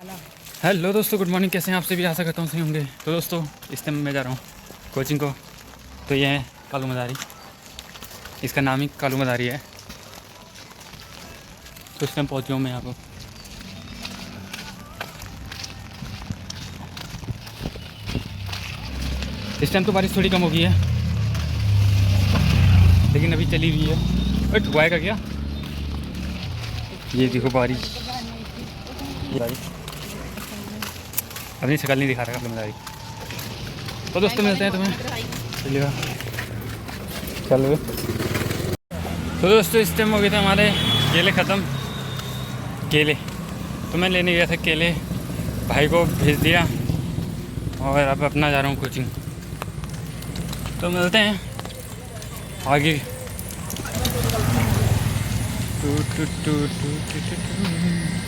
Hello दोस्तों, good morning. कैसे हैं आप सभी? आशा करता हूँ सही होंगे। तो दोस्तों, इस टाइम मैं जा रहा हूँ कोचिंग को। तो ये है कालू मदारी, इसका नाम ही कालू मदारी है। तो इस टाइम पहुँच गया हूँ मैं यहाँ पर। इस टाइम तो बारिश थोड़ी कम हो गई है, लेकिन अभी चली हुई है। अरे ठुआएगा क्या? ये देखो बारिश, अपनी शक्ल नहीं दिखा रहा कालू मदारी। तो दोस्तों, मिलते हैं तुम्हें, चलिएगा चलो। तो दोस्तों, इस टाइम हो गए थे हमारे केले ख़त्म। केले तो मैं लेने गया था, केले भाई को भेज दिया और अब अपना जा रहा हूँ कोचिंग। तो मिलते हैं आगे। टू टू टू टू टू टू टू।